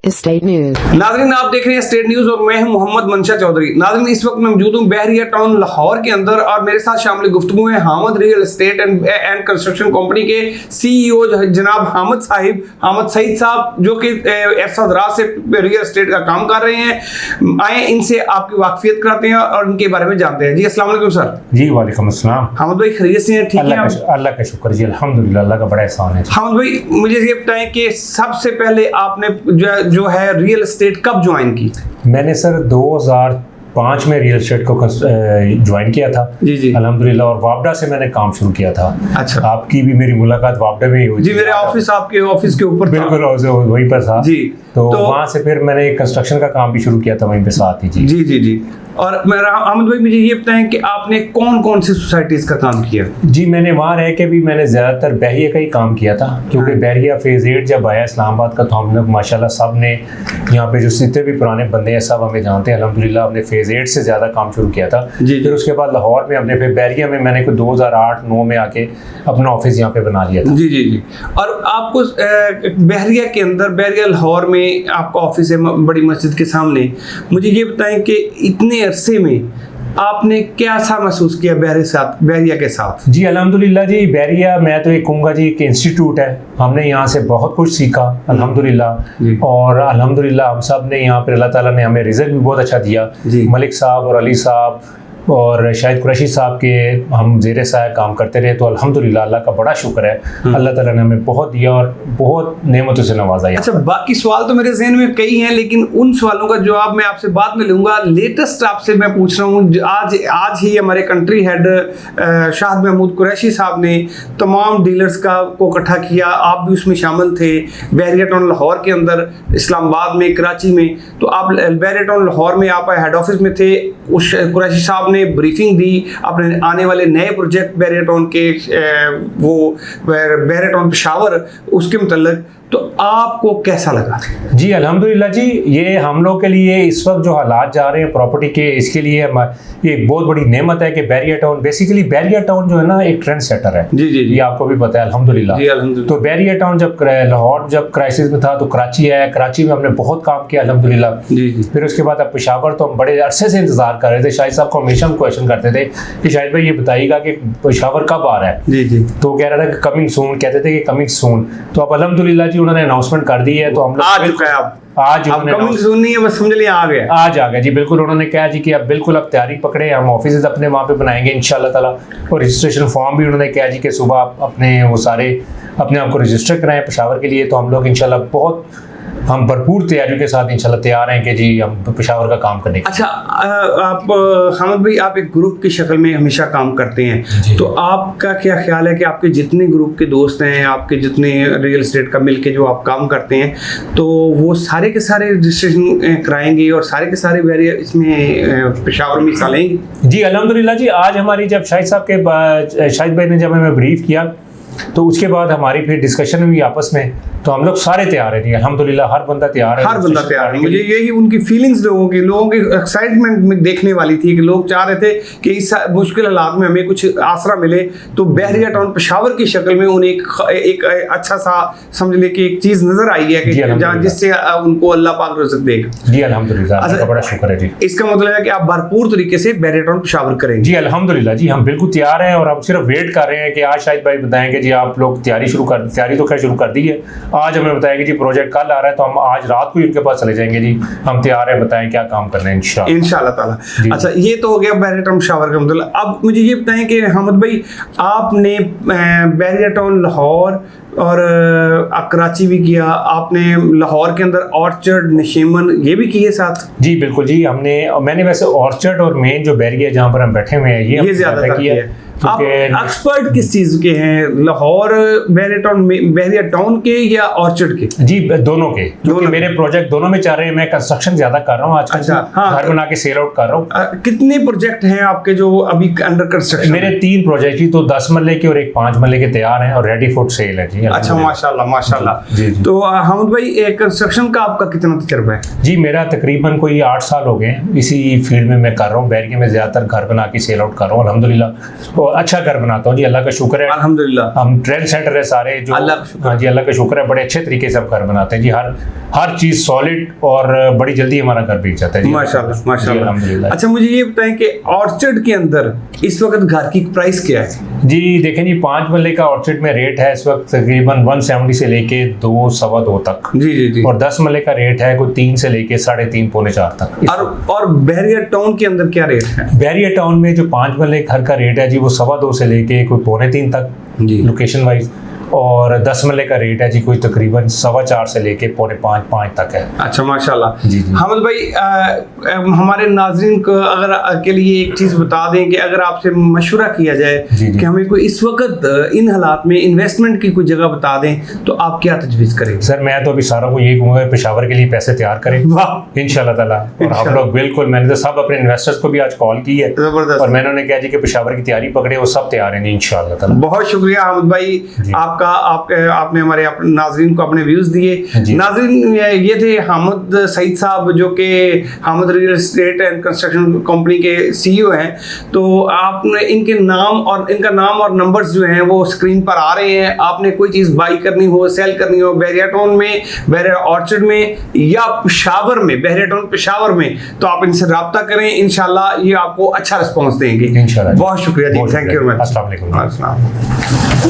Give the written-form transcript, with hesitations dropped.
State news. नाज़रीन, आप देख रहे हैं स्टेट न्यूज और मैं हूं मोहम्मद मंशा चौधरी। नाज़रीन, इस वक्त मैं मौजूद हूं बहरिया टाउन लाहौर के अंदर और मेरे साथ शामिल गुफ्तगू हैं Hamid real estate and construction company के सीईओ जनाब हामिद सईद साहब, जो कि अरसा दराज से रियल एस्टेट का काम कर रहे हैं। आए इनसे आपकी वाकफियत कराते हैं और इनके बारे में जानते हैं। जी अस्सलाम वालेकुम सर। जी वालेकुम अस्सलाम। हामिद भाई खैरियत से हैं? ठीक है, अल्लाह का शुक्र जी, अल्हम्दुलिल्लाह, अल्लाह का बड़ा एहसान है। हामिद भाई, मुझे ये बताएं कि सबसे पहले आपने जो है रियल एस्टेट कब ज्वाइन की? मैंने सर 2005 में रियल एस्टेट को ज्वाइन किया था। जी जी, अल्हम्दुलिल्लाह, और वापडा से मैंने काम शुरू किया था। अच्छा, आपकी भी मेरी मुलाकात वापडा में ही हुई जी, मेरे ऑफिस आपके ऑफिस के ऊपर बिल्कुल वहीं पर था जी। तो वहाँ से फिर मैंने कंस्ट्रक्शन का काम भी शुरू किया था वहीं पे साथ ही। जी जी जी जी। और हामिद भाई, मुझे ये बताएं कि आपने कौन कौन सी सोसाइटीज का काम किया? जी, मैंने वहाँ रह के भी मैंने ज़्यादातर बहरिया का ही काम किया था, क्योंकि बहरिया फेज़ 8 जब आया इस्लामाबाद का, तो हम लोग माशाल्लाह सब ने यहाँ पे जो जितने भी पुराने बंदे हैं सब हमें जानते हैं। अल्हम्दुलिल्लाह, हमने फेज़ 8 से ज़्यादा काम शुरू किया था। फिर उसके बाद लाहौर में हमने, फिर बहरिया में मैंने कोई 2008-9 में आके अपना ऑफिस यहाँ पे बना लिया था। जी जी जी। और आपको बहरिया के अंदर, बहरिया लाहौर में आपका ऑफिस है बड़ी मस्जिद के सामने, मुझे ये बताएं कि इतने अरसे में आपने क्या सा महसूस किया बहरिया के साथ? जी अल्हम्दुलिल्लाह जी, बहरिया मैं तो ये कहूँगा जी कि इंस्टीट्यूट है। हमने यहाँ से बहुत कुछ सीखा अल्हम्दुलिल्लाह, और अल्हम्दुलिल्लाह हम सब ने यहाँ पे, अल्लाह ताला ने हमें रिजल्ट भी बहुत अच्छा दिया। मलिक साहब और अली साहब और शाहिद कुरैशी साहब के हम ज़ेरे साया काम करते रहे, तो अल्हम्दुलिल्लाह अल्लाह का बड़ा शुक्र है, अल्लाह ताला ने हमें बहुत दिया और बहुत नेमतों से नवाजा। अच्छा, बाकी सवाल तो मेरे जहन में कई हैं, लेकिन उन सवालों का जवाब मैं आपसे बाद में लूँगा। लेटेस्ट आपसे मैं पूछ रहा हूँ, आज ही हमारे कंट्री हेड शाहिद महमूद कुरैशी साहब ने तमाम डीलर्स को इकट्ठा किया, आप भी उसमें शामिल थे, बहरिया टाउन लाहौर के अंदर, इस्लामाबाद में, कराची में। तो आप बहरिया टाउन लाहौर में आप हेड ऑफिस में थे, उस कुरैशी साहब ने ब्रीफिंग दी अपने आने वाले नए प्रोजेक्ट बहरिया टाउन के, वो बहरिया टाउन पेशावर, उसके मुतल्लिक। तो आपको कैसा लगा? जी अल्हम्दुलिल्लाह जी, ये हम लोग के लिए इस वक्त जो हालात जा रहे हैं प्रॉपर्टी के, इसके लिए ये एक बहुत बड़ी नेमत है कि बहरिया टाउन, बेसिकली बहरिया टाउन जो है ना एक ट्रेंड सेटर है। जी जी, ये आपको भी पता है अल्हम्दुलिल्लाह। तो बहरिया टाउन जब लाहौर जब क्राइसिस में था तो कराची आया, कराची में हमने बहुत काम किया अल्हम्दुलिल्लाह। फिर उसके बाद अब पेशावर, तो हम बड़े अरसे से इंतजार कर रहे थे। शाहिद साहब को हमेशा हम क्वेश्चन करते थे कि शाहिद भाई ये बताइएगा कि पेशावर कब आ रहा है। जी जी। तो कह रहा था कि कमिंग सून, कहते थे कि कमिंग सून। तो अब अल्हम्दुलिल्लाह जी उन्होंने अनाउंसमेंट कर दी है, तो हम लोग आ चुका है। आज कमिंग सून नहीं है, बस समझ लिया आ गया, आज आ गया जी। बिल्कुल, उन्होंने कहा जी कि अब बिल्कुल अब तैयारी पकड़े, हम ऑफिस अपने वहाँ पे बनाएंगे इंशाल्लाह ताला। और रजिस्ट्रेशन फॉर्म भी उन्होंने कहा जी कि सुबह आप अपने वो सारे अपने आप को रजिस्टर कराएं पेशावर के लिए। तो हम लोग इंशाल्लाह बहुत हम भरपूर तैयारियों के साथ इंशाल्लाह तैयार हैं कि जी हम पेशावर का काम करने के। अच्छा, आप हामिद भाई, आप एक ग्रुप की शक्ल में हमेशा काम करते हैं, तो आपका क्या ख्याल है कि आपके जितने ग्रुप के दोस्त हैं, आपके जितने रियल एस्टेट का मिलके जो आप काम करते हैं, तो वो सारे के सारे रजिस्ट्रेशन कराएंगे और सारे के सारे इसमें पेशावर में हिस्सा लेंगे? जी अल्हम्दुलिल्लाह जी, आज हमारी जब शाहिद भाई ने जब हमें ब्रीफ किया, तो उसके बाद हमारी फिर डिस्कशन हुई आपस में, तो हम लोग सारे तैयार हैं। अल्हम्दुलिल्लाह हर बंदा तैयार है, हर बंदा तैयार है। मुझे यही उनकी फीलिंग्स लोगों की एक्साइटमेंट में देखने वाली थी कि लोग चाह रहे थे कि इस मुश्किल हालात में हमें कुछ आसरा मिले, तो बहरिया टाउन पेशावर की शक्ल में उन्हें एक अच्छा सा समझ ले कि एक चीज़ नजर आई है कि जिससे उनको अल्लाह पाक रिज़्क़ देगा। जी अल्हम्दुलिल्लाह, अल्लाह का बड़ा शुक्र है जी। इसका मतलब है कि आप भरपूर तरीके से बहरिया टाउन पेशावर करेंगे? जी अल्हम्दुलिल्लाह जी, हम बिल्कुल तैयार हैं और हम सिर्फ वेट कर रहे हैं कि आज शाहिद भाई बताएंगे जी आप लोग तैयारी तो खैर शुरू कर दी है। आज हमें बताएंगे जी प्रोजेक्ट कल आ रहा है, तो हम आज रात को ही उनके पास चले जाएंगे जी, हम तैयार हैं, बताएं क्या काम करना है इंशाल्लाह ताला। अच्छा, ये तो हो गया बहरिया टाउन पेशावर का मतलब। अब मुझे ये बताएं कि हामिद भाई, आपने बहरिया टाउन लाहौर और कराची भी किया, आपने लाहौर के अंदर ऑर्चर्ड, नशीमन ये भी किए साथ? जी बिल्कुल जी, मैंने वैसे ऑर्चर्ड और मेन जो बहरिया जहाँ पर हम बैठे हुए हैं ये ज्यादा किया है। आप एक्सपर्ट किस चीज के हैं, लाहौर बहरिया टाउन के या ऑर्चर्ड के? जी दोनों के, क्योंकि मेरे प्रोजेक्ट दोनों में चल रहे हैं। मैं कंस्ट्रक्शन ज्यादा कर रहा हूँ आजकल। अच्छा, हाँ, घर बना के सेल आउट कर रहा हूँ। कितने प्रोजेक्ट हैं आपके जो अभी अंडर कंस्ट्रक्शन? मेरे 3 प्रोजेक्ट जी, तो 10 मरले के और एक 5 मरले के तैयार हैं और रेडी फॉर सेल है जी। अच्छा, माशाल्लाह माशाल्लाह। जी। तो हामिद भाई, कंस्ट्रक्शन का आपका कितना तजुर्बा है? जी मेरा तकरीबन कोई 8 साल हो गए इसी फील्ड में मैं कर रहा हूँ। बहरिया में ज्यादातर घर बना के सेल आउट कर रहा हूँ अल्हम्दुलिल्लाह। और अच्छा घर बनाता हूँ जी, अल्लाह का शुक्र है। अल्हम्दुलिल्लाह। हम ट्रेंड सेंटर है सारे जो, अल्लाह का शुक्र हाँ जी अल्लाह का शुक्र है, बड़े अच्छे तरीके से हम घर बनाते हैं जी। हर चीज़ सॉलिड और बड़ी जल्दी हमारा घर बिक जाता है जी। माशाल्लाह जी, माशाल्लाह। अल्हम्दुलिल्लाह। अच्छा मुझे ये बताएं कि ऑर्चर्ड के अंदर इस वक्त घर की प्राइस क्या है? जी देखें जी, 5 मरले का ऑर्चिड में रेट है इस वक्त तकरीबन 170 से लेके 2 सवा 2 तक। जी जी जी। और 10 मरले का रेट है कोई 3 से लेके 3.5 पौने 4 तक। और बहरिया टाउन के अंदर क्या रेट है? बैरिया टाउन में जो 5 मरले घर का रेट है जी वो 2.25 से लेके कोई पौने 3 तक जी। Location wise. और 10 मरले का रेट है जी कोई तकरीबन 4.25 से लेके पौने 5 तक है। अच्छा माशाल्लाह। जी, जी। हामिद भाई हमारे नाजरीन को अगर के लिए एक चीज़ बता दें कि अगर आपसे मशवरा किया जाए जी, जी। कि हमें कोई इस वक्त इन हालात में इन्वेस्टमेंट की कोई जगह बता दें तो आप क्या तजवीज़ करें? सर मैं तो अभी सारों को यही कहूँगा पेशावर के लिए पैसे तैयार करें वाह इंशाल्लाह ताला। और हम इंशाल्लाह। लोग बिल्कुल, मैंने तो सब अपने इन्वेस्टर्स को भी आज कॉल की है जबरदस्त। और मैंने उन्हें कहा जी कि पेशावर की तैयारी पकड़े, वो सब तैयार हैं जी इंशाल्लाह ताला। बहुत शुक्रिया हामिद भाई आपका, आपने हमारे नाजरीन को अपने व्यूज दिए। जी। नाजरीन ये थे हामिद सईद साहब जो कि Hamid real estate and construction company के सीईओ हैं। तो आपने इनका नाम और नंबर्स जो हैं वो स्क्रीन पर आ रहे हैं। आपने कोई चीज़ बाई करनी हो, सेल करनी हो बहरिया टाउन में, बहरिया ऑर्चर्ड में या पेशावर में, बहरिया टाउन पेशावर में, तो आप इनसे रब्ता करें, इंशाल्लाह ये आपको अच्छा रिस्पॉन्स देंगे। इंशाल्लाह। बहुत शुक्रिया जी, थैंक यू वेरी मच। अस्सलाम वालेकुम। अस्सलाम।